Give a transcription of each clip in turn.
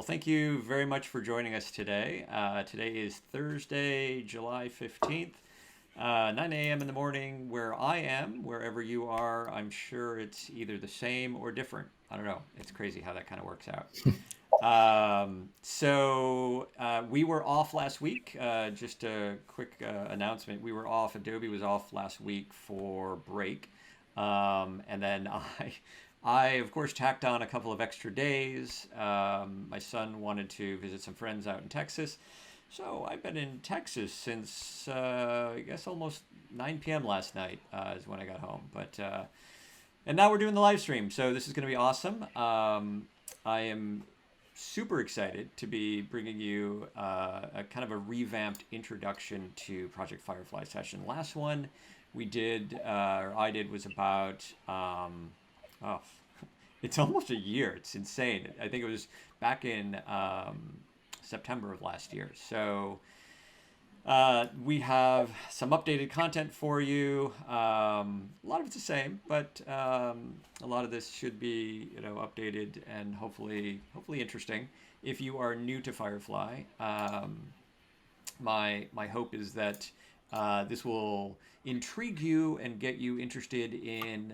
thank you very much for joining us today. Today is Thursday, July 15th, 9 a.m. in the morning where I am. Wherever you are, I'm sure it's either the same or different. I don't know. It's crazy how that kind of works out. We were off last week. Just a quick announcement. We were off. Adobe was off last week for break. And then I of course tacked on a couple of extra days. My son wanted to visit some friends out in Texas. So I've been in Texas since, I guess almost 9 p.m. last night is when I got home. And now we're doing the live stream. So this is going to be awesome. I am super excited to be bringing you a kind of a revamped introduction to Project Firefly session. Last one we did, or I did, was about, oh, it's almost a year. It's insane. I think it was back in September of last year. So we have some updated content for you. A lot of it's the same, but a lot of this should be, updated and hopefully interesting. If you are new to Firefly, my hope is that this will intrigue you and get you interested in,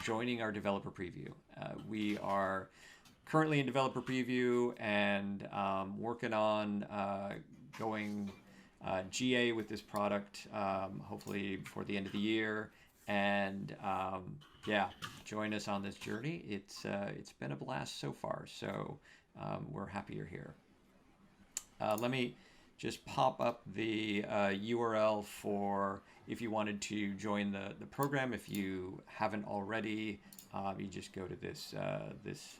joining our developer preview. We are currently in developer preview and working on going GA with this product, hopefully before the end of the year. And join us on this journey. It's been a blast so far, so we're happy you're here. Let me just pop up the URL for if you wanted to join the program. If you haven't already, you just go to this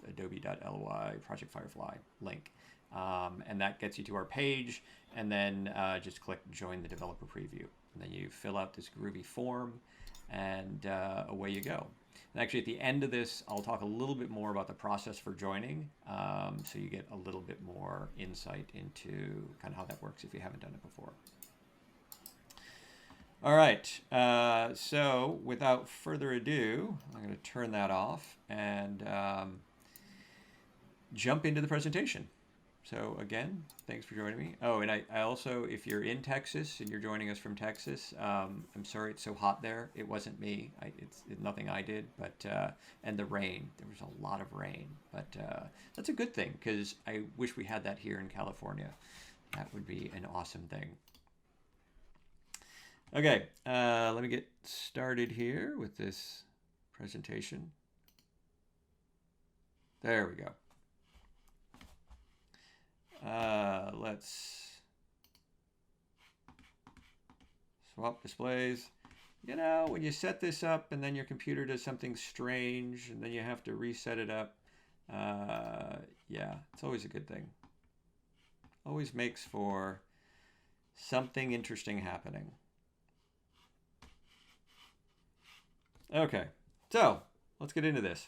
adobe.ly Project Firefly link. And that gets you to our page, and then just click join the developer preview. And then you fill out this groovy form, and away you go. And actually at the end of this, I'll talk a little bit more about the process for joining, so you get a little bit more insight into kind of how that works if you haven't done it before. All right, so without further ado, I'm going to turn that off and jump into the presentation. So again, thanks for joining me. Oh, and I also, if you're in Texas and you're joining us from Texas, I'm sorry it's so hot there. It wasn't me. It's nothing I did, but and the rain. There was a lot of rain, but that's a good thing because I wish we had that here in California. That would be an awesome thing. Okay, let me get started here with this presentation. There we go. Let's swap displays. When you set this up and then your computer does something strange and then you have to reset it up, it's always a good thing. Always makes for something interesting happening. Okay, so let's get into this.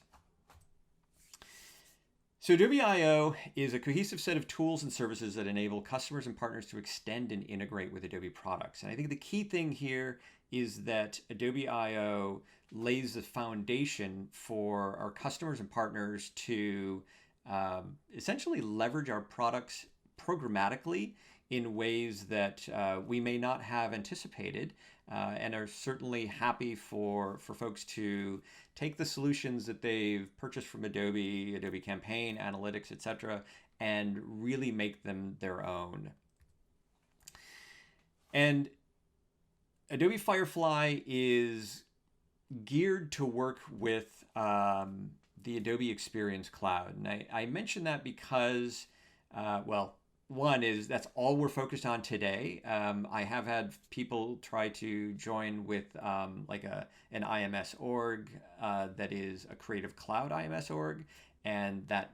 So Adobe I/O is a cohesive set of tools and services that enable customers and partners to extend and integrate with Adobe products. And I think the key thing here is that Adobe I/O lays the foundation for our customers and partners to essentially leverage our products programmatically in ways that we may not have anticipated, and are certainly happy for folks to take the solutions that they've purchased from Adobe, Adobe Campaign, Analytics, etc., and really make them their own. And Adobe Firefly is geared to work with the Adobe Experience Cloud. And I mention that because, one is that's all we're focused on today. I have had people try to join with like an IMS org that is a Creative Cloud IMS org, and that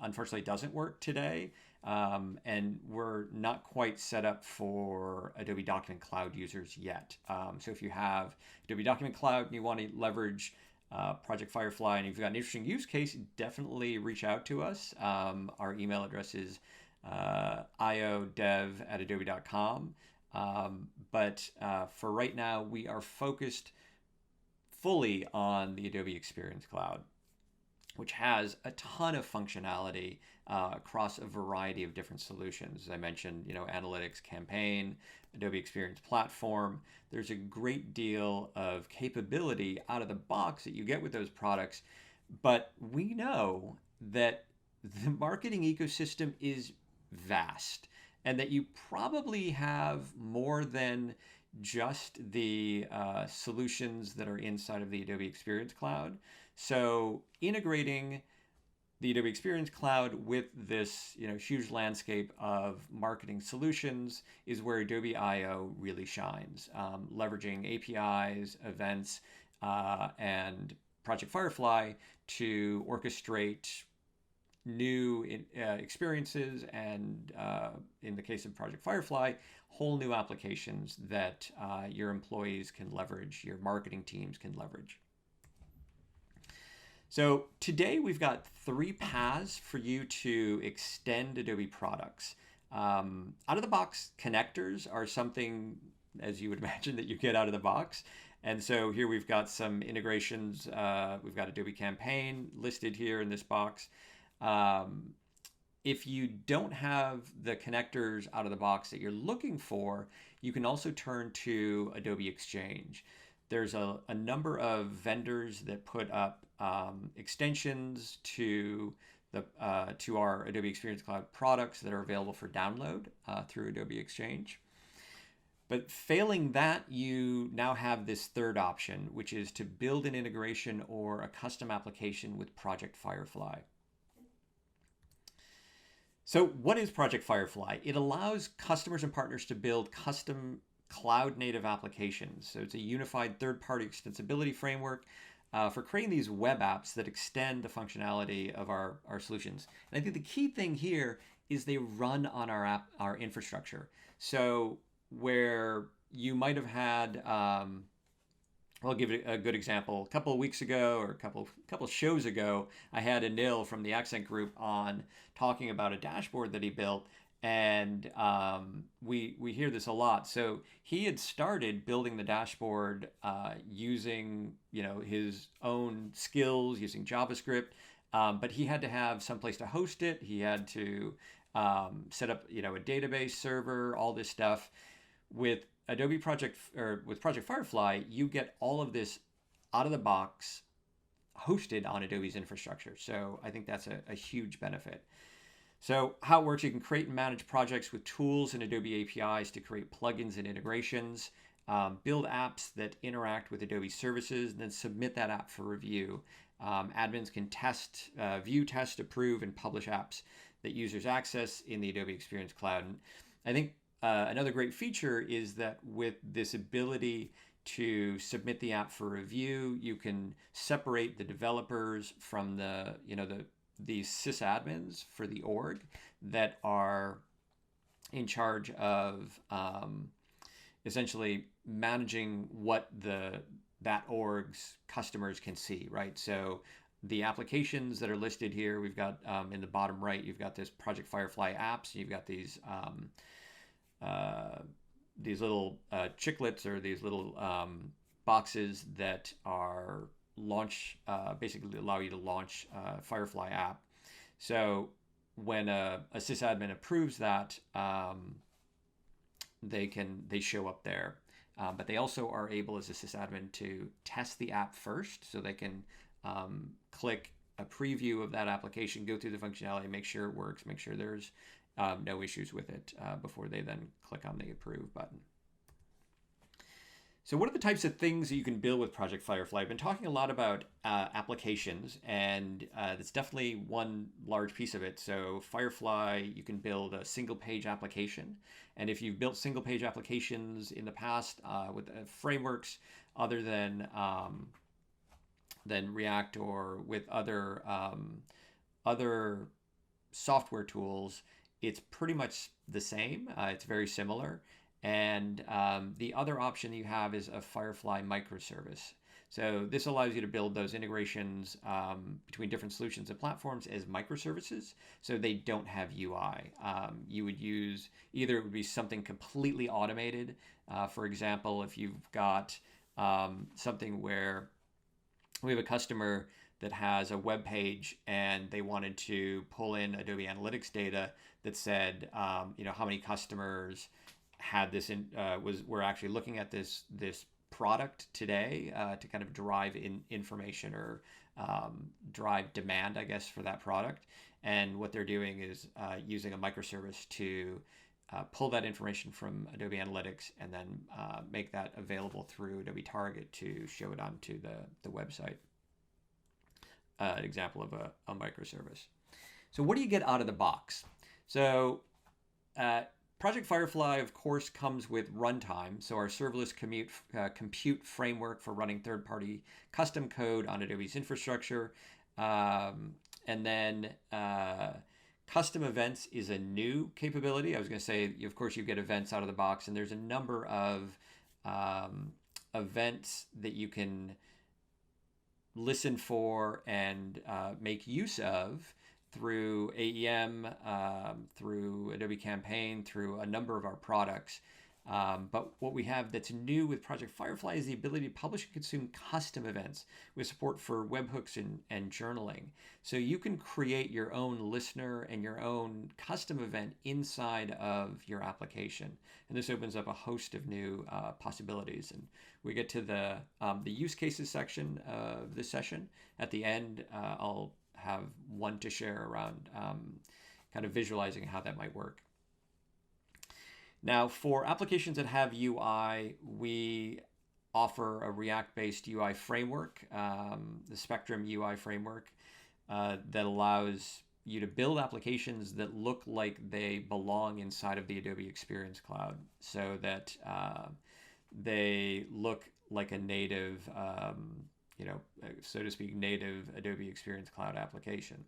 unfortunately doesn't work today. And we're not quite set up for Adobe Document Cloud users yet. So if you have Adobe Document Cloud and you want to leverage Project Firefly and you've got an interesting use case, definitely reach out to us. Our email address is iodev@adobe.com. But for right now, we are focused fully on the Adobe Experience Cloud. which has a ton of functionality across a variety of different solutions. As I mentioned, analytics, campaign, Adobe Experience Platform. There's a great deal of capability out of the box that you get with those products, but we know that the marketing ecosystem is vast and that you probably have more than just the solutions that are inside of the Adobe Experience Cloud. So integrating the Adobe Experience Cloud with this huge landscape of marketing solutions is where Adobe I/O really shines. Leveraging APIs, events, and Project Firefly to orchestrate new experiences, and in the case of Project Firefly, whole new applications that your employees can leverage, your marketing teams can leverage. So today we've got 3 paths for you to extend Adobe products. Out of the box connectors are something, as you would imagine, that you get out of the box. And so here we've got some integrations. We've got Adobe Campaign listed here in this box. If you don't have the connectors out of the box that you're looking for, you can also turn to Adobe Exchange. There's a number of vendors that put up extensions to our Adobe Experience Cloud products that are available for download through Adobe Exchange. But failing that, you now have this third option, which is to build an integration or a custom application with Project Firefly. So what is Project Firefly? It allows customers and partners to build custom cloud-native applications. So it's a unified third-party extensibility framework for creating these web apps that extend the functionality of our solutions. And I think the key thing here is they run on our infrastructure. So where you might have had, I'll give it a good example. A couple of weeks ago, or a couple shows ago, I had Anil from the Accent Group on talking about a dashboard that he built, and we hear this a lot. So he had started building the dashboard using his own skills, using JavaScript, but he had to have someplace to host it. He had to set up a database server, all this stuff. With Project Firefly, you get all of this out of the box, hosted on Adobe's infrastructure. So I think that's a huge benefit. So how it works, you can create and manage projects with tools and Adobe APIs to create plugins and integrations, build apps that interact with Adobe services, and then submit that app for review. Admins can test, view, test, approve, and publish apps that users access in the Adobe Experience Cloud. And I think another great feature is that with this ability to submit the app for review, you can separate the developers from the sysadmins for the org that are in charge of essentially managing what that org's customers can see, right? So the applications that are listed here, we've got in the bottom right, you've got this Project Firefly apps, you've got these little chiclets, or these little boxes that are basically allow you to launch a Firefly app. So when a sysadmin approves that, they show up there. But they also are able, as a sysadmin, to test the app first, so they can click a preview of that application, go through the functionality, make sure it works, make sure there's no issues with it before they then click on the approve button. So what are the types of things that you can build with Project Firefly? I've been talking a lot about applications, and that's definitely one large piece of it. So Firefly, you can build a single page application. And if you've built single page applications in the past with frameworks other than React, or with other software tools, it's pretty much the same. It's very similar. And the other option you have is a Firefly microservice. So this allows you to build those integrations between different solutions and platforms as microservices, so they don't have UI. You would use, either it would be something completely automated. For example, if you've got something where we have a customer that has a web page and they wanted to pull in Adobe Analytics data that said, how many customers had this were actually looking at this product today to kind of drive information or drive demand, I guess, for that product. And what they're doing is using a microservice to pull that information from Adobe Analytics and then make that available through Adobe Target to show it onto the website. An example of a microservice. So what do you get out of the box? So Project Firefly, of course, comes with runtime. So our serverless compute framework for running third-party custom code on Adobe's infrastructure. And then custom events is a new capability. I was going to say, of course, you get events out of the box, and there's a number of events that you can listen for and make use of through AEM, through Adobe Campaign, through a number of our products. But what we have that's new with Project Firefly is the ability to publish and consume custom events with support for webhooks and journaling. So you can create your own listener and your own custom event inside of your application. And this opens up a host of new possibilities. And we get to the use cases section of this session. At the end, I'll have one to share around kind of visualizing how that might work. Now, for applications that have UI, we offer a React-based UI framework, the Spectrum UI framework, that allows you to build applications that look like they belong inside of the Adobe Experience Cloud, so that they look like a native, so to speak, native Adobe Experience Cloud application.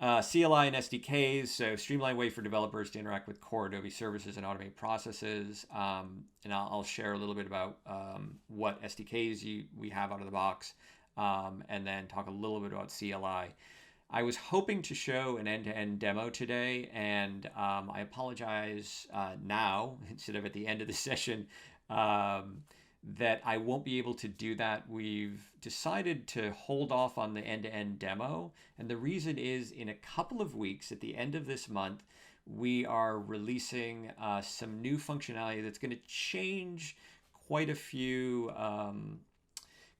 CLI and SDKs, so streamlined way for developers to interact with core Adobe services and automate processes. And I'll share a little bit about what SDKs we have out of the box, and then talk a little bit about CLI. I was hoping to show an end-to-end demo today, and I apologize now, instead of at the end of the session, that I won't be able to do that. We've decided to hold off on the end-to-end demo. And the reason is, in a couple of weeks, at the end of this month, we are releasing some new functionality that's going to change quite a few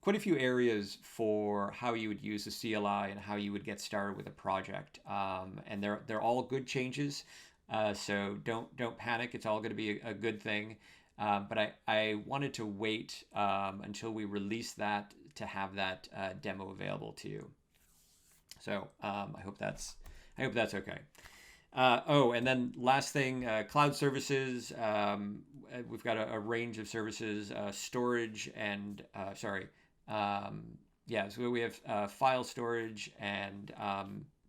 areas for how you would use the CLI and how you would get started with a project. And they're all good changes. So don't panic. It's all going to be a good thing. But I wanted to wait until we release that to have that demo available to you. So I hope that's okay. And then last thing, cloud services. We've got a range of services, storage and so we have file storage and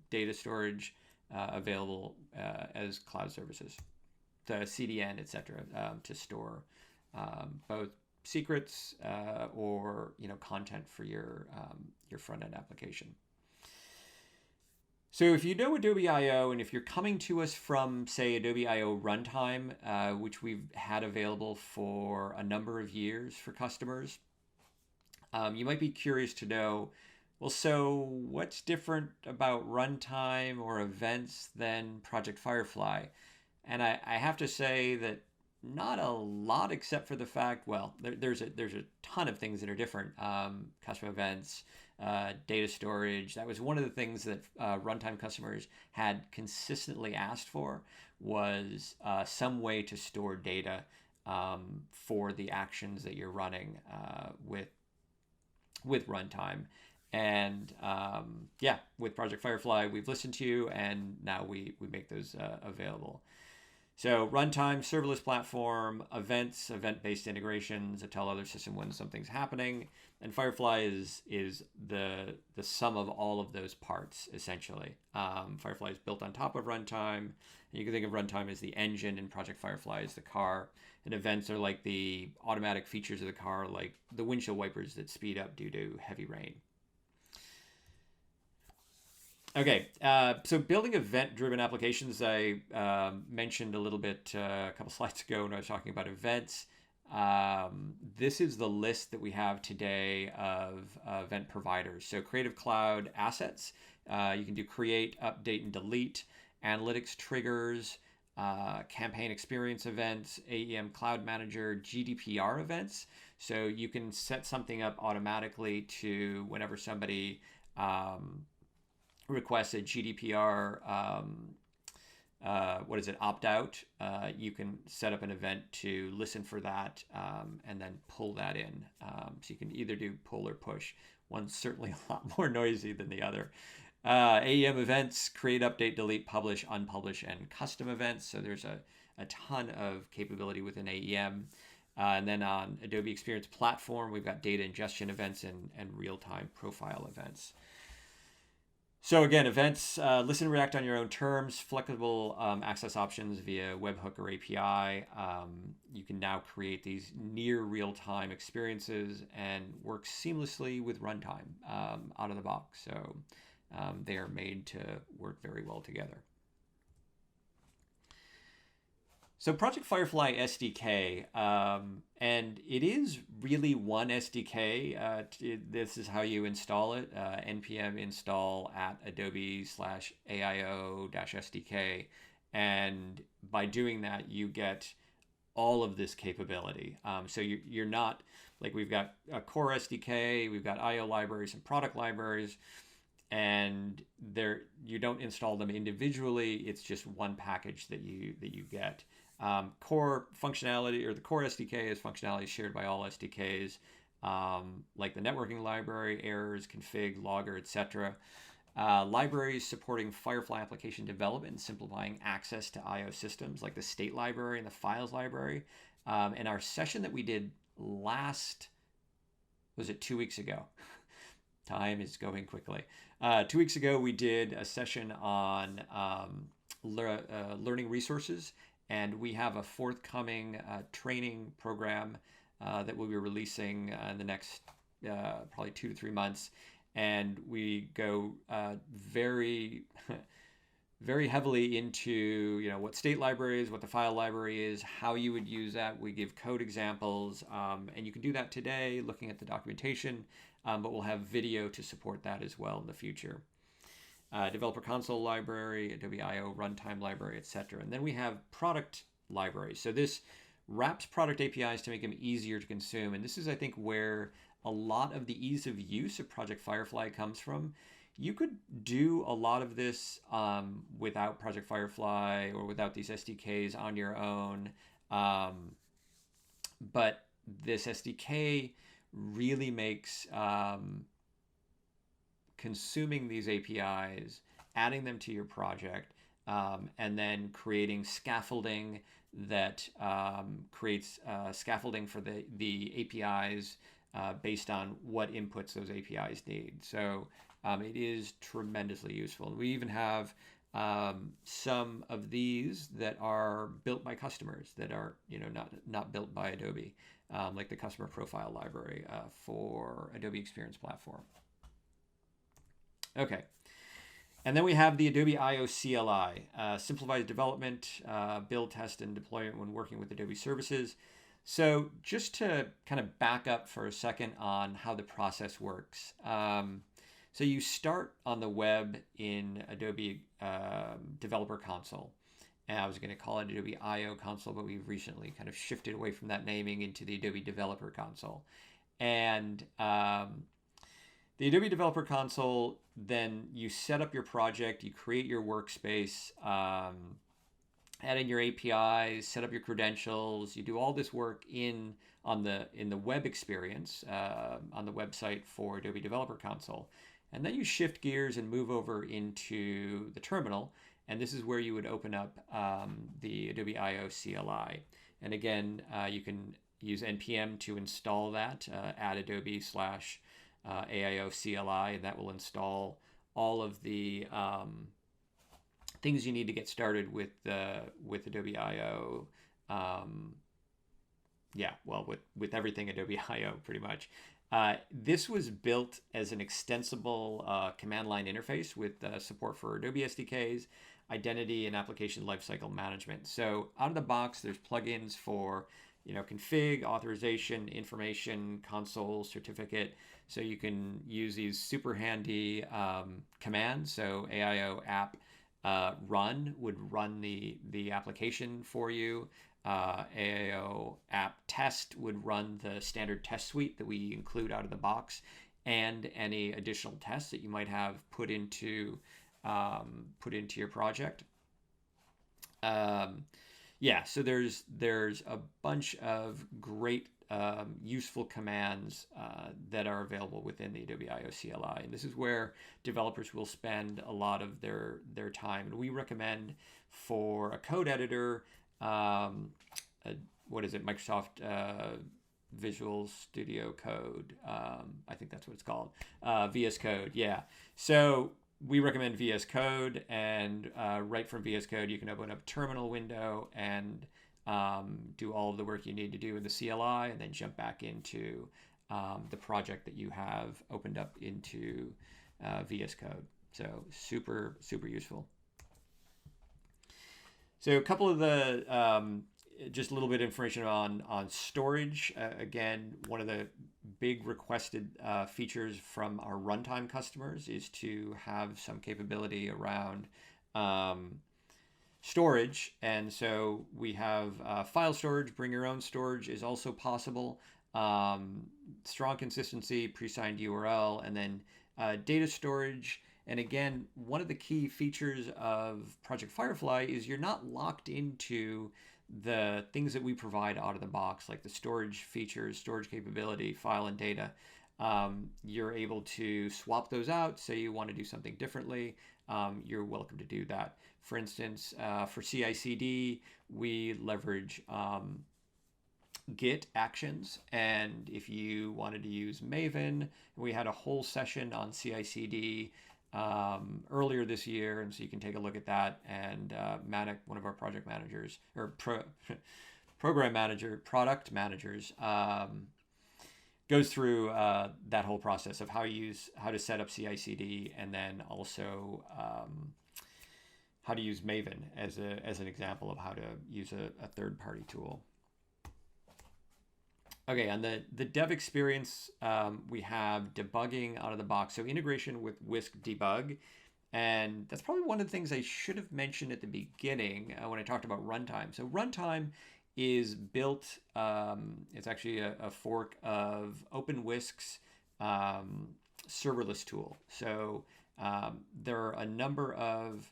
data storage available as cloud services. The CDN, etc., to store both secrets or content for your front end application. So if you know Adobe I/O, and if you're coming to us from, say, Adobe I/O Runtime, which we've had available for a number of years for customers, you might be curious to know, well, so what's different about Runtime or events than Project Firefly? And I have to say that not a lot, except for the fact, well, there's a ton of things that are different. Custom events, data storage. That was one of the things that runtime customers had consistently asked for, was some way to store data for the actions that you're running with runtime. And with Project Firefly, we've listened to you, and now we make those available. So runtime, serverless platform, events, event-based integrations that tell other system when something's happening, and Firefly is the sum of all of those parts, essentially. Firefly is built on top of runtime. And you can think of runtime as the engine, and Project Firefly as the car. And events are like the automatic features of the car, like the windshield wipers that speed up due to heavy rain. Okay, so building event-driven applications, I mentioned a little bit a couple slides ago when I was talking about events. This is the list that we have today of event providers. So Creative Cloud assets, you can do create, update, and delete, analytics triggers, campaign experience events, AEM Cloud Manager, GDPR events. So you can set something up automatically to whenever somebody requests a GDPR opt out, you can set up an event to listen for that and then pull that in. So you can either do pull or push. One's certainly a lot more noisy than the other. AEM events, create, update, delete, publish, unpublish, and custom events. So there's a ton of capability within AEM. And then on Adobe Experience Platform, we've got data ingestion events and real-time profile events. So again, events, listen and react on your own terms, flexible access options via webhook or API. You can now create these near real-time experiences and work seamlessly with runtime out of the box. So they are made to work very well together. So Project Firefly SDK, and it is really one SDK. This is how you install it, npm install at adobe/aio-sdk. And by doing that, you get all of this capability. So you're not, like we've got a core SDK, we've got IO libraries and product libraries, and you don't install them individually. It's just one package that you get. Core functionality, or the core SDK, is functionality shared by all SDKs, like the networking library, errors, config, logger, etc. Libraries supporting Firefly application development and simplifying access to IO systems, like the state library and the files library. In our session that we did was it 2 weeks ago? Time is going quickly. 2 weeks ago, we did a session on learning resources. And we have a forthcoming training program that we'll be releasing in the next probably 2 to 3 months. And we go very, very heavily into what state library is, what the file library is, how you would use that. We give code examples, and you can do that today looking at the documentation, but we'll have video to support that as well in the future. Developer console library, Adobe I/O runtime library, etc. And then we have product libraries. So this wraps product APIs to make them easier to consume. And this is, I think, where a lot of the ease of use of Project Firefly comes from. You could do a lot of this without Project Firefly or without these SDKs on your own. But this SDK really makes consuming these APIs, adding them to your project, and then creating scaffolding that creates scaffolding for the APIs based on what inputs those APIs need. So it is tremendously useful. We even have some of these that are built by customers that are not built by Adobe, like the customer profile library for Adobe Experience Platform. Okay, and then we have the Adobe I/O CLI, simplifies development, build, test, and deployment when working with Adobe services. So just to kind of back up for a second on how the process works. So you start on the web in Adobe Developer Console. And I was going to call it Adobe I/O Console, but we've recently kind of shifted away from that naming into the Adobe Developer Console. And the Adobe Developer Console, then you set up your project, you create your workspace, add in your APIs, set up your credentials. You do all this work in the web experience on the website for Adobe Developer Console. And then you shift gears and move over into the terminal. And this is where you would open up the Adobe I/O CLI. And again, you can use npm to install that, add Adobe/AIO CLI, and that will install all of the things you need to get started with Adobe I/O. With everything Adobe I/O pretty much. This was built as an extensible command line interface with support for Adobe SDKs, identity, and application lifecycle management. So out of the box, there's plugins for config, authorization, information, console, certificate. So you can use these super handy commands. So AIO app run would run the application for you. AIO app test would run the standard test suite that we include out of the box, and any additional tests that you might have put into your project. Yeah, so there's a bunch of great useful commands that are available within the Adobe I/O CLI, and this is where developers will spend a lot of their time. And we recommend for a code editor, what is it, Microsoft Visual Studio Code? I think that's what it's called, VS Code. Yeah, so we recommend VS Code, and right from VS Code, you can open up a terminal window and do all of the work you need to do in the CLI, and then jump back into the project that you have opened up into VS Code. So super, super useful. So a couple of the, just a little bit of information on storage. Again, one of the big requested features from our runtime customers is to have some capability around storage. And so we have file storage. Bring your own storage is also possible. Strong consistency, pre-signed URL, and then data storage. And again, one of the key features of Project Firefly is you're not locked into the things that we provide out of the box, like the storage features, storage capability, file and data. You're able to swap those out. Say you want to do something differently, you're welcome to do that. For instance, for CI/CD, we leverage Git actions, and if you wanted to use Maven, we had a whole session on CI/CD earlier this year, and so you can take a look at that. And Manik, one of our project managers or product managers, goes through that whole process of how to set up CI/CD, and then also how to use Maven as an example of how to use a third-party tool. Okay, on the dev experience, we have debugging out of the box. So integration with Whisk debug. And that's probably one of the things I should have mentioned at the beginning when I talked about runtime. So runtime is built, it's actually a fork of OpenWhisk's serverless tool. So there are a number of,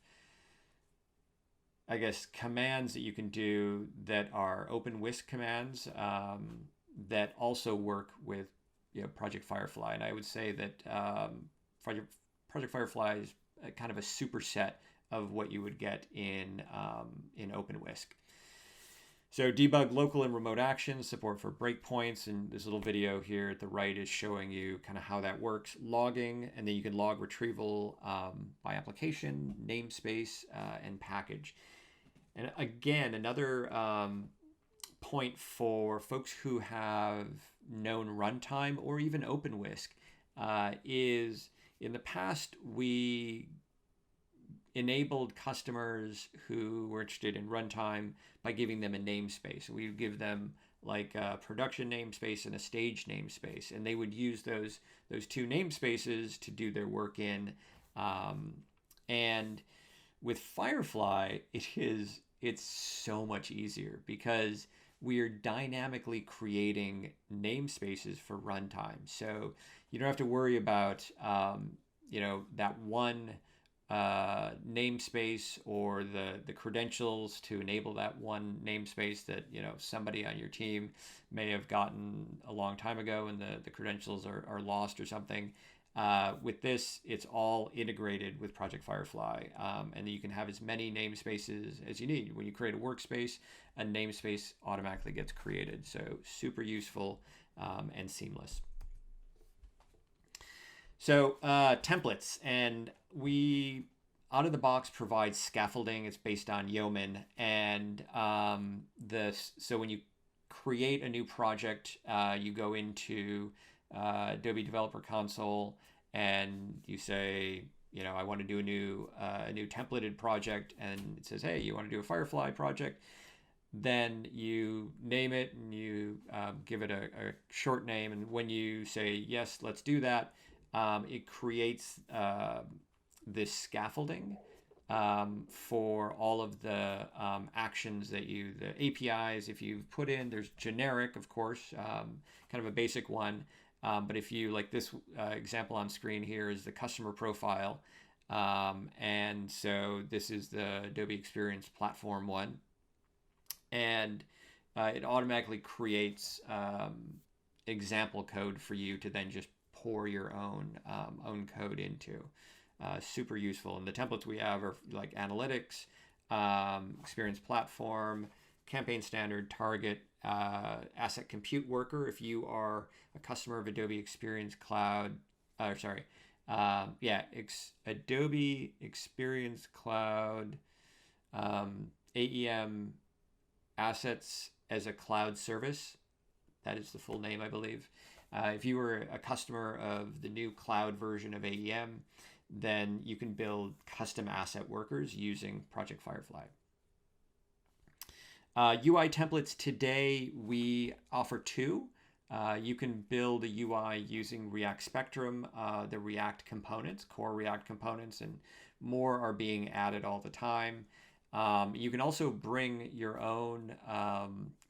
I guess, commands that you can do that are OpenWhisk commands that also work with Project Firefly. And I would say that Project Firefly is kind of a superset of what you would get in OpenWhisk. So debug local and remote actions, support for breakpoints, and this little video here at the right is showing you kind of how that works. Logging, and then you can log retrieval by application, namespace, and package. And again, another point for folks who have known runtime or even OpenWhisk is in the past we enabled customers who were interested in runtime by giving them a namespace. We would give them like a production namespace and a stage namespace, and they would use those two namespaces to do their work in. And with Firefly, it's so much easier because we are dynamically creating namespaces for runtime. So you don't have to worry about that one namespace or the credentials to enable that one namespace that somebody on your team may have gotten a long time ago, and the credentials are lost or something. With this, it's all integrated with Project Firefly, and you can have as many namespaces as you need. When you create a workspace, a namespace automatically gets created. So super useful and seamless. So templates, and we out of the box provide scaffolding. It's based on Yeoman, and so when you create a new project, you go into Adobe Developer Console, and you say, I want to do a new templated project, and it says, hey, you want to do a Firefly project? then you name it and you give it a short name. And when you say, yes, let's do that, it creates this scaffolding for all of the actions that the APIs, if you put in, there's generic, of course, kind of a basic one. But if you, like this example on screen here is the customer profile. And so this is the Adobe Experience Platform one. And it automatically creates example code for you to then just pour your own code into. Super useful. And the templates we have are like analytics, experience platform, campaign standard, target, asset compute worker. If you are a customer of Adobe Experience Cloud, Adobe Experience Cloud, AEM assets as a cloud service. That is the full name, I believe. If you were a customer of the new cloud version of AEM, then you can build custom asset workers using Project Firefly. UI templates today, we offer two. You can build a UI using React Spectrum, the React components, core React components, and more are being added all the time. You can also bring your own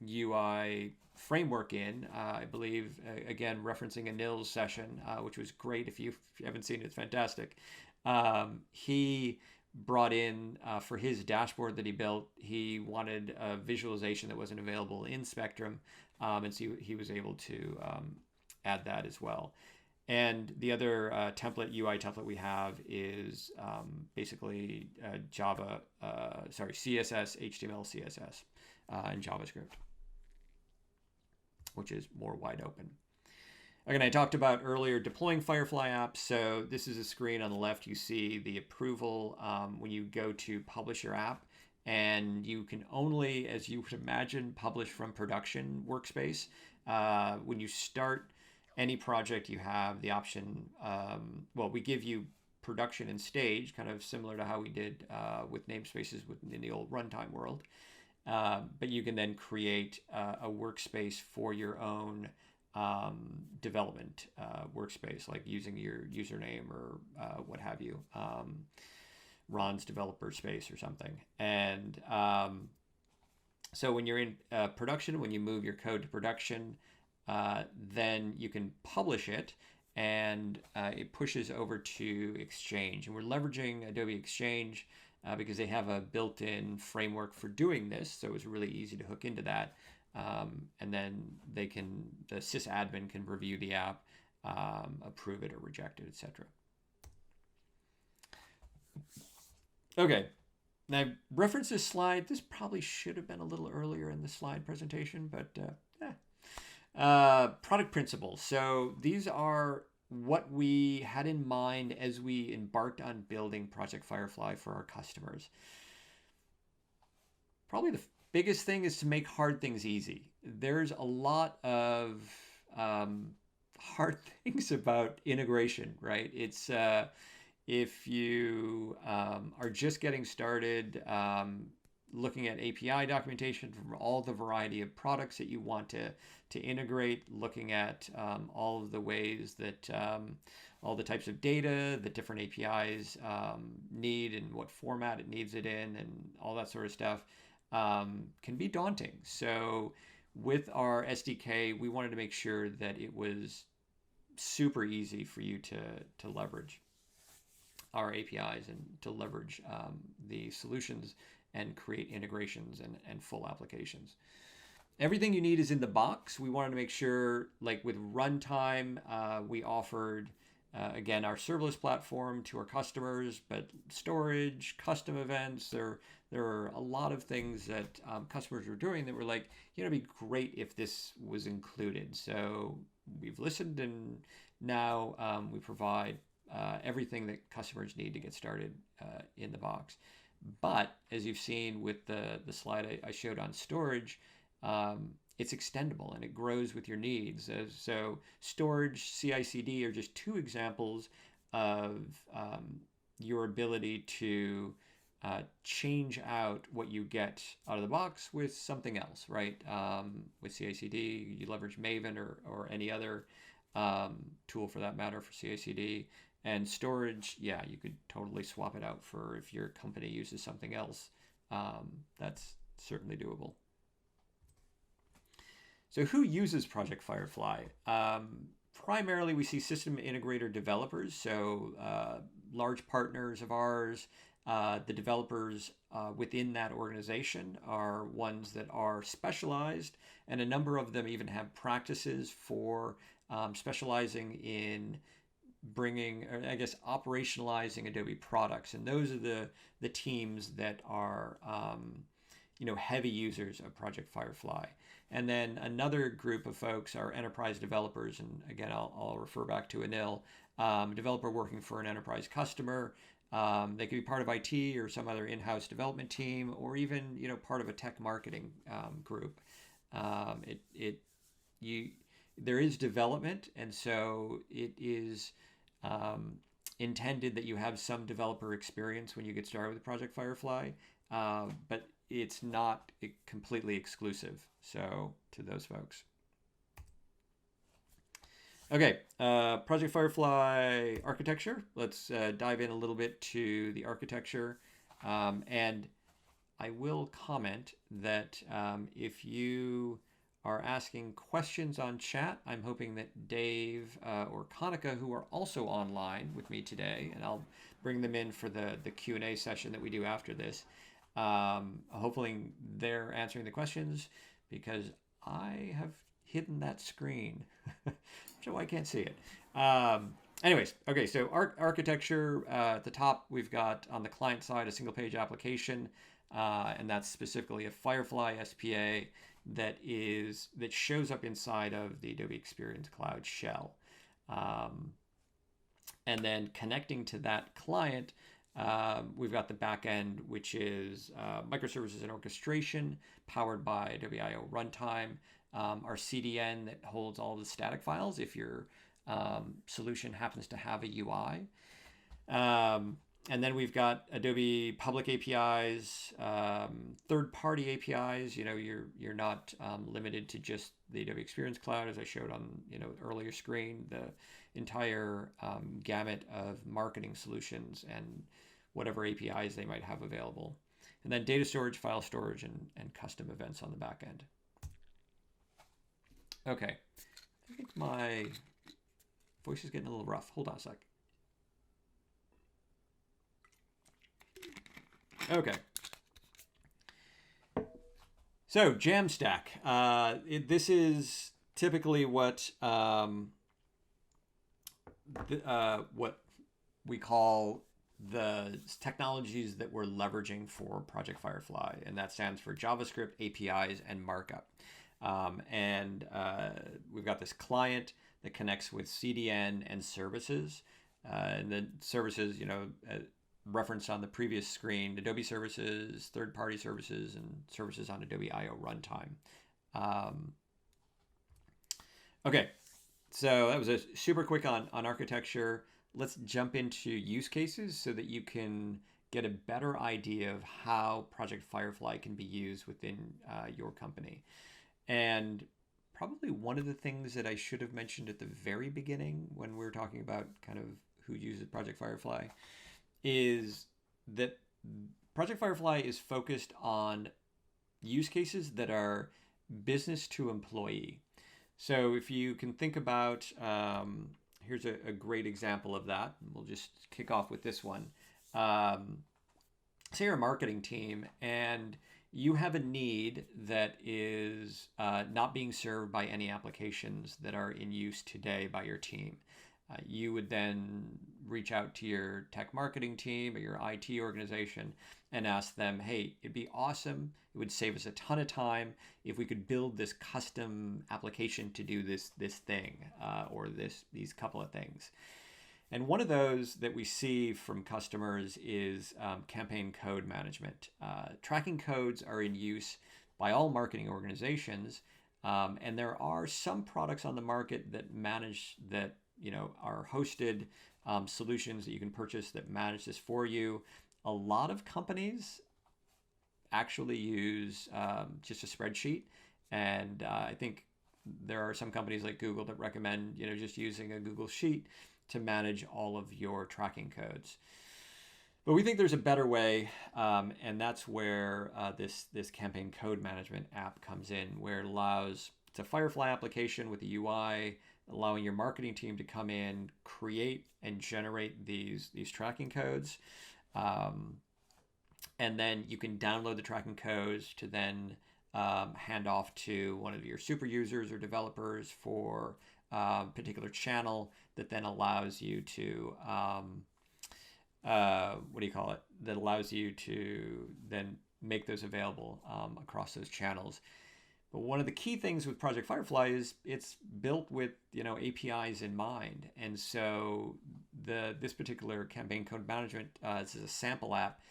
UI framework in. I believe, again, referencing Anil's session, which was great. If you haven't seen it, it's fantastic. He brought in, for his dashboard that he built, he wanted a visualization that wasn't available in Spectrum. And so he was able to add that as well. And the other UI template we have is basically CSS, HTML, CSS, and JavaScript, which is more wide open. Again, I talked about earlier deploying Firefly apps. So this is a screen on the left. You see the approval when you go to publish your app. And you can only, as you would imagine, publish from production workspace. When you start any project, you have the option, we give you production and stage, kind of similar to how we did with namespaces in the old runtime world. But you can then create a workspace for your own development workspace, like using your username or what have you. Ron's developer space or something. And so when you're in production, when you move your code to production, then you can publish it and it pushes over to Exchange. And we're leveraging Adobe Exchange because they have a built-in framework for doing this. So it's really easy to hook into that. And then the sysadmin can review the app, approve it or reject it, etc. Okay, now I referenced this slide. This probably should have been a little earlier in the slide presentation, but product principles. So these are what we had in mind as we embarked on building Project Firefly for our customers. Probably the biggest thing is to make hard things easy. There's a lot of hard things about integration, right? It's if you are just getting started, looking at API documentation from all the variety of products that you want to integrate, looking at all of the ways that all the types of data that different APIs need and what format it needs it in and all that sort of stuff can be daunting. So with our SDK, we wanted to make sure that it was super easy for you to leverage our APIs and to leverage the solutions and create integrations and full applications. Everything you need is in the box. We wanted to make sure, like with runtime, we offered, again, our serverless platform to our customers, but storage, custom events, there are a lot of things that customers were doing that were like, it'd be great if this was included. So we've listened and now we provide everything that customers need to get started in the box. But as you've seen with the slide I showed on storage, it's extendable and it grows with your needs. So storage, CI/CD are just two examples of your ability to change out what you get out of the box with something else, right? With CI/CD, you leverage Maven or any other tool for that matter for CI/CD. And storage, yeah, you could totally swap it out for if your company uses something else. That's certainly doable. So who uses Project Firefly? Primarily, we see system integrator developers, so large partners of ours. The developers within that organization are ones that are specialized, and a number of them even have practices for specializing in bringing, or I guess, operationalizing Adobe products. And those are the teams that are heavy users of Project Firefly. And then another group of folks are enterprise developers. And again, I'll refer back to Anil, a developer working for an enterprise customer. They could be part of IT or some other in-house development team, or even part of a tech marketing group. There is development, and so it is intended that you have some developer experience when you get started with Project Firefly, but it's not completely exclusive. So to those folks. Okay, Project Firefly architecture. Let's dive in a little bit to the architecture. And I will comment that if you are asking questions on chat, I'm hoping that Dave or Kanika, who are also online with me today, and I'll bring them in for the Q&A session that we do after this. Hopefully they're answering the questions, because I have hidden that screen, so I can't see it. Anyways, okay, so architecture, at the top, we've got on the client side a single page application, and that's specifically a Firefly SPA that shows up inside of the Adobe Experience Cloud shell. And then connecting to that client, we've got the back end, which is microservices and orchestration powered by Adobe I/O Runtime, our CDN that holds all the static files if your solution happens to have a UI. And then we've got Adobe public APIs, third-party APIs. You're not limited to just the Adobe Experience Cloud, as I showed on earlier screen. The entire gamut of marketing solutions and whatever APIs they might have available. And then data storage, file storage, and custom events on the back end. Okay, I think my voice is getting a little rough. Hold on a sec. Okay. So Jamstack. This is typically what we call the technologies that we're leveraging for Project Firefly, and that stands for JavaScript, APIs, and markup. We've got this client that connects with CDN and services, and the services, referenced on the previous screen, Adobe services, third-party services, and services on Adobe I/O Runtime. Okay, so that was a super quick on architecture. Let's jump into use cases so that you can get a better idea of how Project Firefly can be used within your company. And probably one of the things that I should have mentioned at the very beginning when we were talking about kind of who uses Project Firefly is that Project Firefly is focused on use cases that are business to employee. So if you can think about, here's a great example of that. We'll just kick off with this one. Say you're a marketing team and you have a need that is not being served by any applications that are in use today by your team. You would then reach out to your tech marketing team or your IT organization and ask them, hey, it'd be awesome. It would save us a ton of time if we could build this custom application to do this thing or these couple of things. And one of those that we see from customers is campaign code management. Tracking codes are in use by all marketing organizations, and there are some products on the market that manage that, are hosted solutions that you can purchase that manage this for you. A lot of companies actually use just a spreadsheet, and I think there are some companies like Google that recommend just using a Google Sheet to manage all of your tracking codes. But we think there's a better way, and that's where this campaign code management app comes in, where it allows, it's a Firefly application with a UI, allowing your marketing team to come in, create and generate these tracking codes. And then you can download the tracking codes to then hand off to one of your super users or developers for a particular channel that then allows you to that allows you to then make those available across those channels. But one of the key things with Project Firefly is it's built with APIs in mind, and so this particular campaign code management this is a sample app,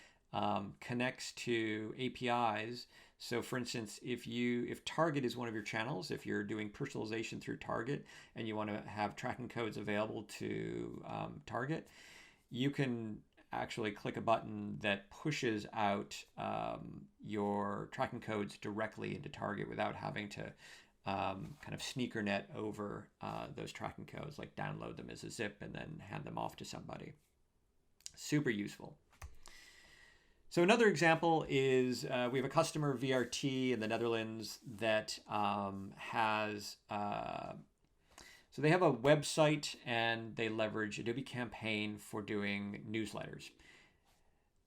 connects to APIs. So for instance, if Target is one of your channels, if you're doing personalization through Target and you want to have tracking codes available to Target, you can actually click a button that pushes out your tracking codes directly into Target without having to kind of sneaker net over those tracking codes, like download them as a zip and then hand them off to somebody. Super useful. So another example is we have a customer, VRT, in the Netherlands that has so they have a website and they leverage Adobe Campaign for doing newsletters.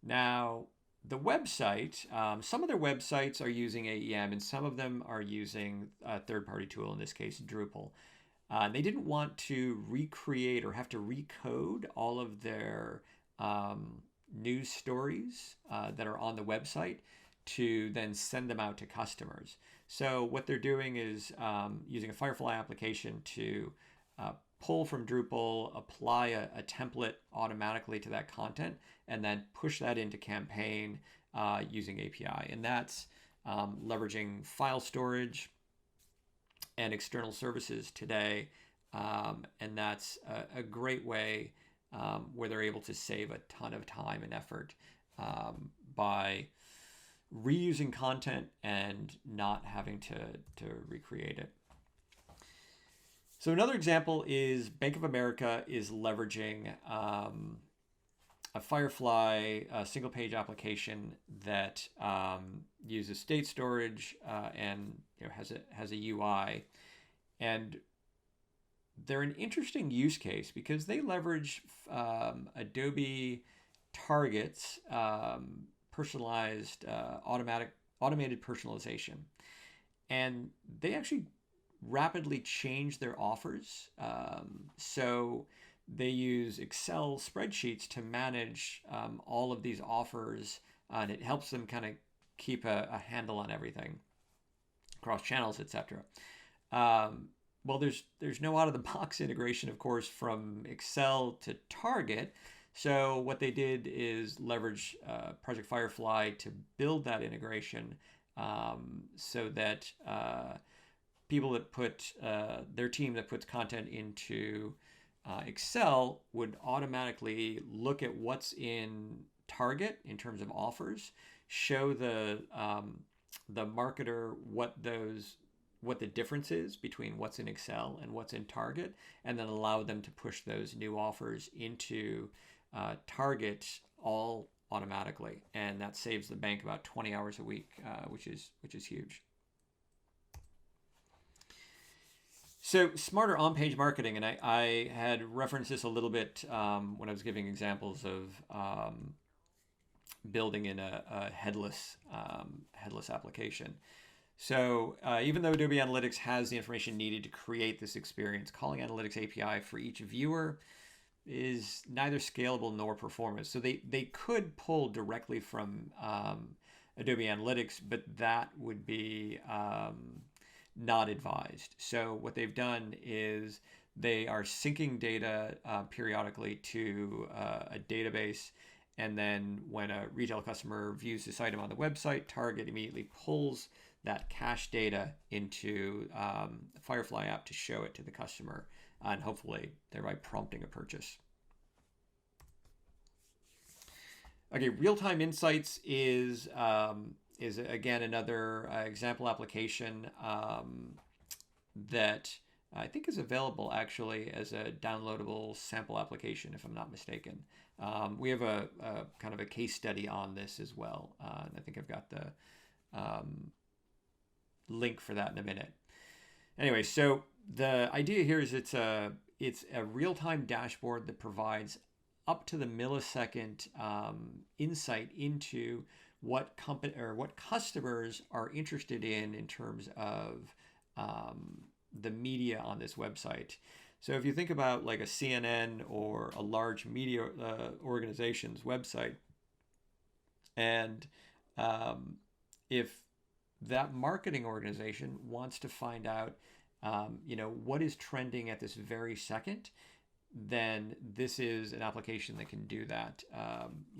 Now, the website, some of their websites are using AEM and some of them are using a third-party tool, in this case, Drupal. They didn't want to recreate or have to recode all of their news stories that are on the website to then send them out to customers. So what they're doing is using a Firefly application to pull from Drupal, apply a template automatically to that content, and then push that into Campaign using API. And that's leveraging file storage and external services today. And that's a great way where they're able to save a ton of time and effort by reusing content and not having to recreate it. So another example is Bank of America is leveraging a Firefly single page application that uses state storage and has a UI. And they're an interesting use case because they leverage Adobe Target's personalized automated personalization, and they actually rapidly change their offers. So they use Excel spreadsheets to manage all of these offers, and it helps them kind of keep a handle on everything across channels, etc. Well, there's no out-of-the-box integration, of course, from Excel to Target. So what they did is leverage Project Firefly to build that integration so that people that put their team that puts content into Excel would automatically look at what's in Target in terms of offers, show the marketer what the difference is between what's in Excel and what's in Target, and then allow them to push those new offers into Target all automatically. And that saves the bank about 20 hours a week, which is huge. So smarter on-page marketing, and I had referenced this a little bit when I was giving examples of building in a headless application. So even though Adobe Analytics has the information needed to create this experience, calling Analytics API for each viewer is neither scalable nor performant. So they could pull directly from Adobe Analytics, but that would be not advised. So what they've done is they are syncing data periodically to a database, and then when a retail customer views this item on the website, Target immediately pulls that cache data into the Firefly app to show it to the customer, and hopefully thereby prompting a purchase. Okay, real-time insights is again another example application that I think is available actually as a downloadable sample application, if I'm not mistaken. We have a kind of a case study on this as well. And I think I've got the link for that in a minute. Anyway, so the idea here is it's a real-time dashboard that provides up to the millisecond insight into what company or what customers are interested in terms of the media on this website. So if you think about like a CNN or a large media organization's website, and if that marketing organization wants to find out, what is trending at this very second, then this is an application that can do that,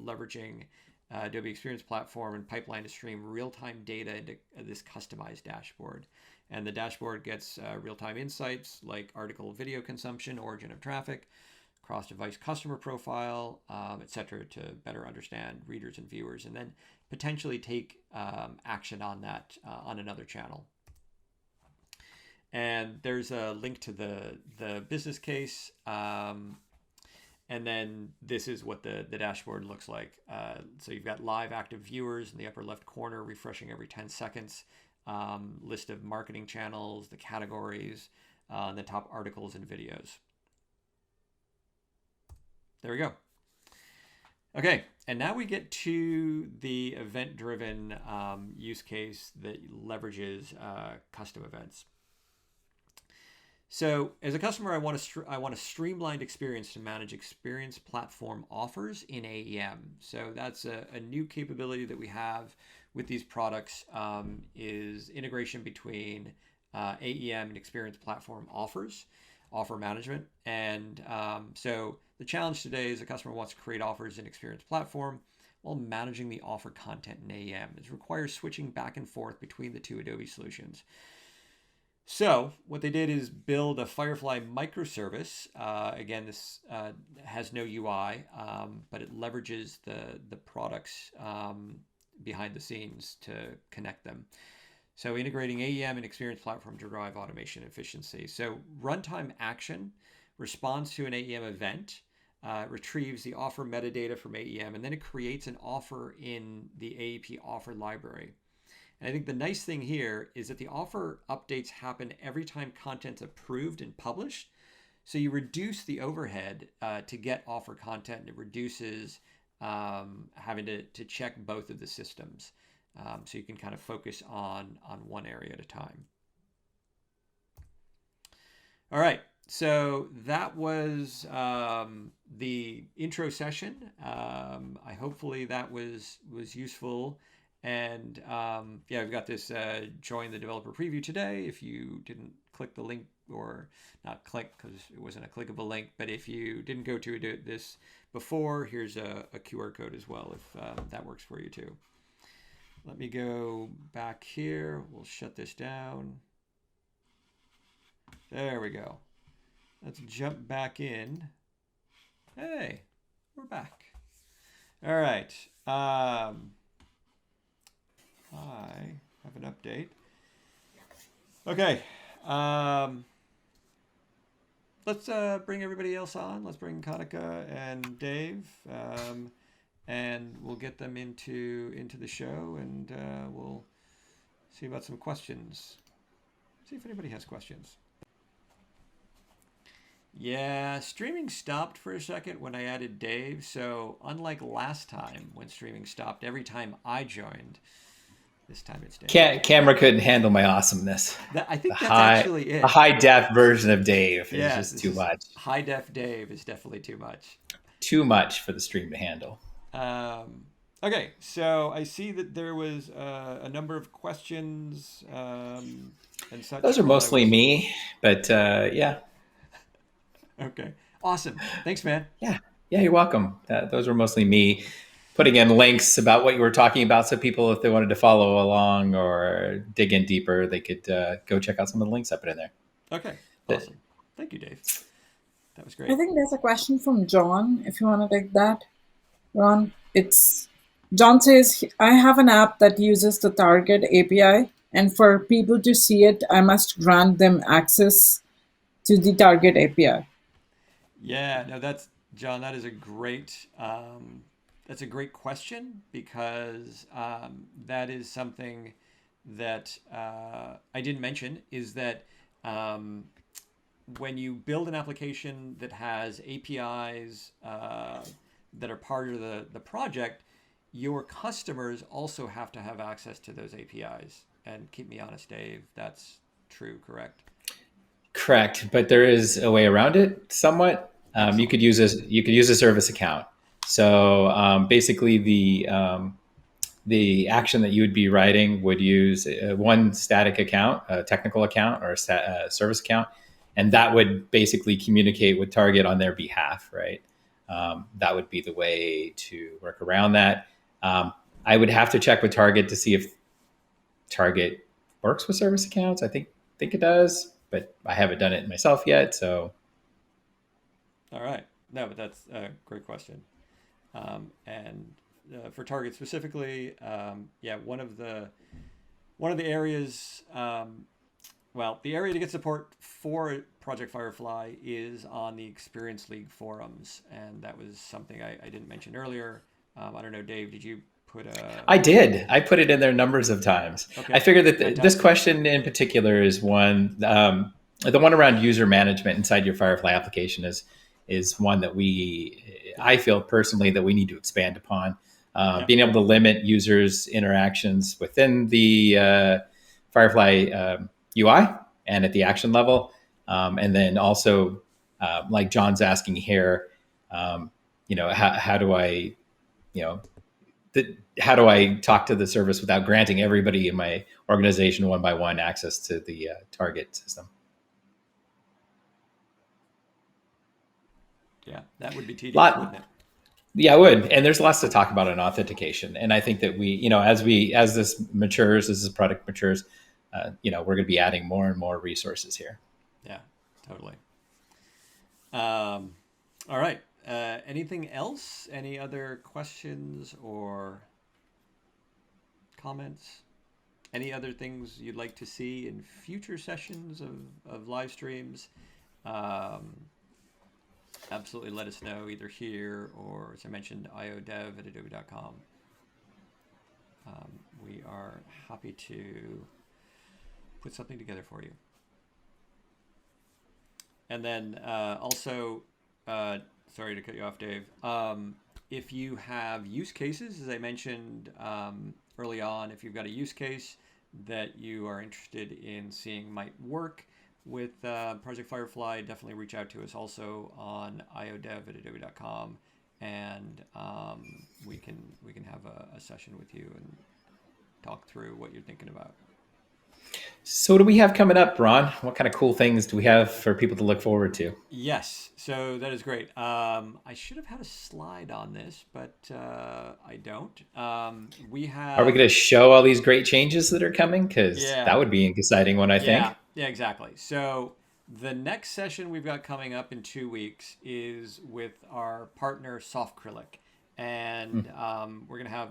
leveraging Adobe Experience Platform and Pipeline to stream real-time data into this customized dashboard. And the dashboard gets real-time insights like article video consumption, origin of traffic, cross-device customer profile, etc., to better understand readers and viewers, and then potentially take action on that on another channel. And there's a link to the business case. And then this is what the dashboard looks like. So you've got live active viewers in the upper left corner, refreshing every 10 seconds. List of marketing channels, the categories, and the top articles and videos. There we go. Okay, and now we get to the event-driven use case that leverages custom events. So as a customer, I want a streamlined experience to manage experience platform offers in AEM. So that's a new capability that we have with these products, is integration between AEM and experience platform offers, offer management. And so the challenge today is a customer wants to create offers in experience platform while managing the offer content in AEM. It requires switching back and forth between the two Adobe solutions. So what they did is build a Firefly microservice. Again, this has no UI, but it leverages the products behind the scenes to connect them. So integrating AEM and Experience Platform to drive automation efficiency. So runtime action responds to an AEM event, retrieves the offer metadata from AEM, and then it creates an offer in the AEP offer library. And I think the nice thing here is that the offer updates happen every time content's approved and published. So you reduce the overhead to get offer content, and it reduces having to check both of the systems. So you can kind of focus on one area at a time. All right, so that was the intro session. Hopefully that was useful. And yeah, we've got this join the developer preview today. If you didn't click the link, or not click because it wasn't a clickable link, but if you didn't go to this before, here's a QR code as well, if that works for you too. Let me go back here. We'll shut this down. There we go. Let's jump back in. Hey, we're back. All right. I have an update. Okay. Let's bring everybody else on. Let's bring Kanika and Dave, and we'll get them into the show, and we'll see about some questions. See if anybody has questions. Yeah, streaming stopped for a second when I added Dave. So unlike last time when streaming stopped every time I joined, this time it's Dave. Camera couldn't handle my awesomeness. I think that's actually it. A high def version of Dave is just too much. High def Dave is definitely too much. Too much for the stream to handle. Okay, so I see that there was a number of questions and such. Those are mostly me, but yeah. Okay, awesome. Thanks, man. Yeah, you're welcome. Those were mostly me putting in links about what you were talking about, so people, if they wanted to follow along or dig in deeper, they could go check out some of the links I put in there. Okay, awesome. Thank you, Dave. That was great. I think there's a question from John, if you want to take that, Ron. It's John says, I have an app that uses the Target API, and for people to see it, I must grant them access to the Target API. Yeah, no, that's John. That is a great. That's a great question because that is something that I didn't mention. Is that um, when you build an application that has APIs that are part of the project, your customers also have to have access to those APIs. And keep me honest, Dave, that's true, correct? Correct, but there is a way around it somewhat. Excellent. You could use a service account. So basically, the action that you would be writing would use one static account, a technical account, or a service account, and that would basically communicate with Target on their behalf, right? That would be the way to work around that. I would have to check with Target to see if Target works with service accounts. I think it does, but I haven't done it myself yet. So All right. No, but that's a great question. And for Target specifically, yeah, one of the areas, well, the area to get support for Project Firefly is on the Experience League forums, and that was something I didn't mention earlier. I don't know, Dave, did you put a? I did. I put it in there numbers of times. I Okay, figured that this fantastic. question in particular is one, the one around user management inside your Firefly application is one that I feel personally that we need to expand upon. Yeah, Being able to limit users' interactions within the Firefly UI and at the action level, and then also, like John's asking here, um, how do I, you know, how do I talk to the service without granting everybody in my organization one by one access to the target system? yeah, that would be tedious, wouldn't Lot, it? yeah, I would. And there's lots to talk about in authentication. And I think that as this matures, as this product matures, we're going to be adding more and more resources here. Yeah, totally. Um, all right. Anything else? Any other questions or comments? Any other things you'd like to see in future sessions of live streams? Um, absolutely let us know either here or, as I mentioned, iodev@adobe.com. We are happy to put something together for you. And then also, uh, sorry to cut you off, Dave. If you have use cases, as I mentioned early on, if you've got a use case that you are interested in seeing might work with Project Firefly, definitely reach out to us also on iodev@adobe.com, and we can have a session with you and talk through what you're thinking about. So, what do we have coming up, Ron? What kind of cool things do we have for people to look forward to? Yes, so that is great. I should have had a slide on this, but I don't. We Are we have, going to show all these great changes that are coming? Because that yeah, would be an exciting one, I yeah, think. yeah, exactly. So the next session we've got coming up in 2 weeks is with our partner Softcrylic, and we're gonna have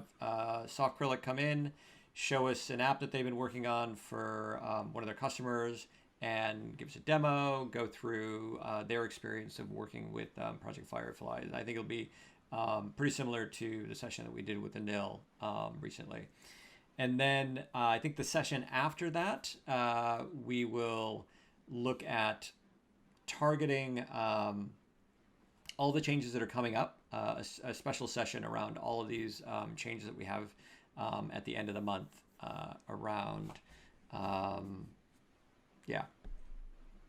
Softcrylic come in, show us an app that they've been working on for one of their customers, and give us a demo, go through their experience of working with Project Firefly. And I think it'll be pretty similar to the session that we did with Anil recently. And then I think the session after that, we will look at targeting all the changes that are coming up, a special session around all of these changes that we have at the end of the month around, um, yeah.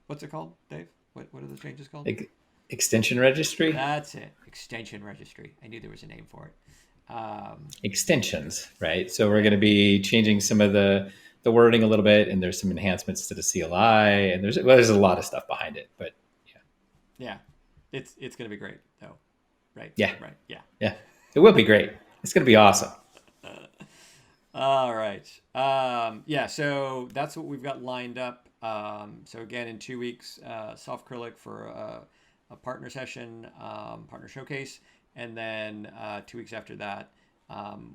What's it called, Dave? What are the changes called? Extension registry? That's it. Extension registry. I knew there was a name for it. Extensions, right? So we're Yeah. going to be changing some of the wording a little bit, and there's some enhancements to the CLI, and there's a lot of stuff behind it. But yeah, Yeah. It's gonna be great though. Right. yeah, Right. Yeah. yeah, it will be great. It's going to be awesome. All right. Yeah, so that's what we've got lined up. So again, in 2 weeks, Soft Acrylic for a partner session, partner showcase, And then 2 weeks after that,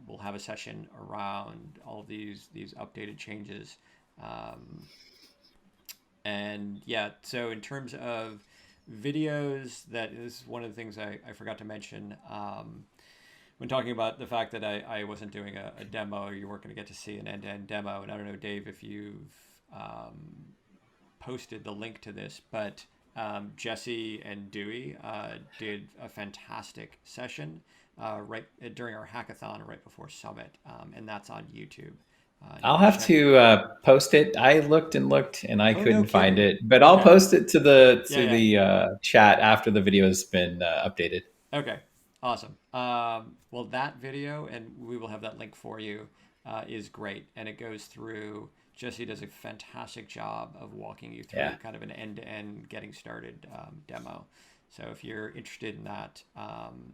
we'll have a session around all of these updated changes. And yeah, so in terms of videos, this is one of the things I forgot to mention. When talking about the fact that I wasn't doing a demo, or you weren't going to get to see an end-to-end demo. And I don't know, Dave, if you've posted the link to this, but Jesse and Dewey did a fantastic session right during our hackathon right before Summit, and that's on YouTube. You I'll can have check. to post it. I looked and I Oh, no couldn't find kidding. it, but I'll Okay. post it to the Yeah, yeah. chat after the video has been updated. Okay, awesome. Well, that video, and we will have that link for you, is great. And it goes through, Jesse does a fantastic job of walking you through Yeah, kind of an end-to-end getting started demo. So if you're interested in that,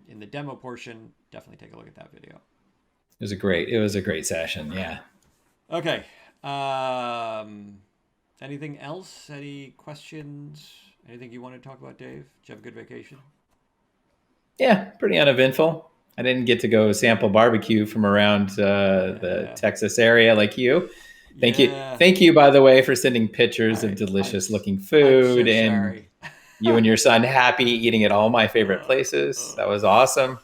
in the demo portion, definitely take a look at that video. it was a great session. Yeah. Okay. Anything else? Any questions? Anything you want to talk about, Dave? Did you have a good vacation? Yeah, pretty uneventful. I didn't get to go sample barbecue from around the Yeah. Texas area like you. Yeah. Thank you, by the way, for sending pictures of I, I'm, delicious looking I'm so food and sorry. you and your son happy eating at all my favorite Uh, places. uh, That was awesome.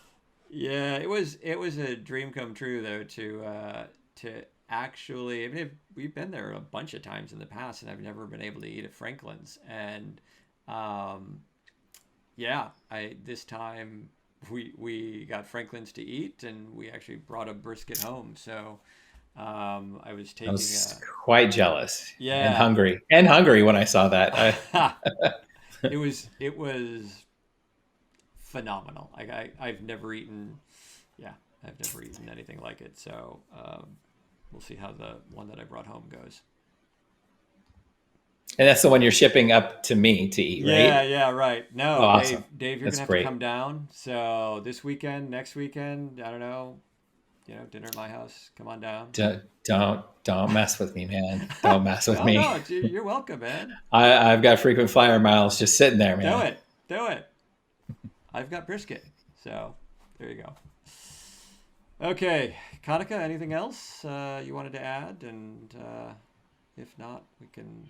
yeah, it was a dream come true though to actually. I mean, we've been there a bunch of times in the past, and I've never been able to eat at Franklin's. And um, yeah, I this time we got Franklin's to eat, and we actually brought a brisket home. So I was I taking was a quite jealous yeah. and hungry when I saw that. It was phenomenal. Like I've never eaten, yeah, I've never eaten anything like it. So we'll see how the one that I brought home goes. And that's the one you're shipping up to me to eat, Yeah, right? yeah, right. Oh, No, awesome. Dave, you're That's gonna have to great. come down. So this weekend, next weekend, I don't know, dinner at my house. Come on down. Don't mess with me, man. Don't mess with No, me. no, you're welcome, man. I've got frequent flyer miles just sitting there, Do man. it, do it. I've got brisket, so there you go. Okay, Kanika, anything else you wanted to add? And if not, we can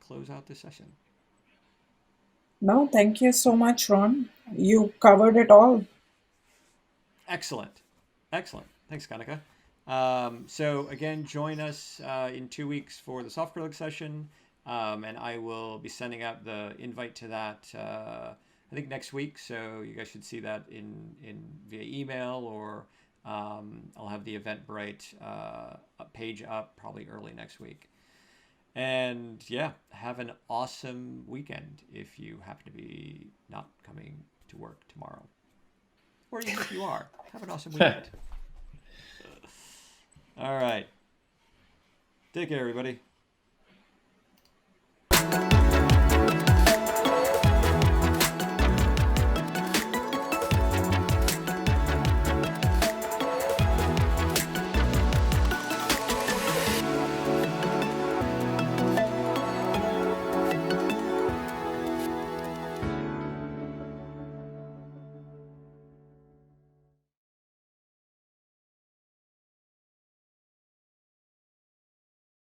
close out this session. No, thank you so much, Ron. You covered it all. Excellent. Excellent. Thanks, Kanika. So again, join us in 2 weeks for the software look session. And I will be sending out the invite to that, I think next week. So you guys should see that in via email, or I'll have the Eventbrite page up probably early next week. And yeah, have an awesome weekend if you happen to be not coming to work tomorrow. Or even if you are, have an awesome weekend. All right. Take care, everybody.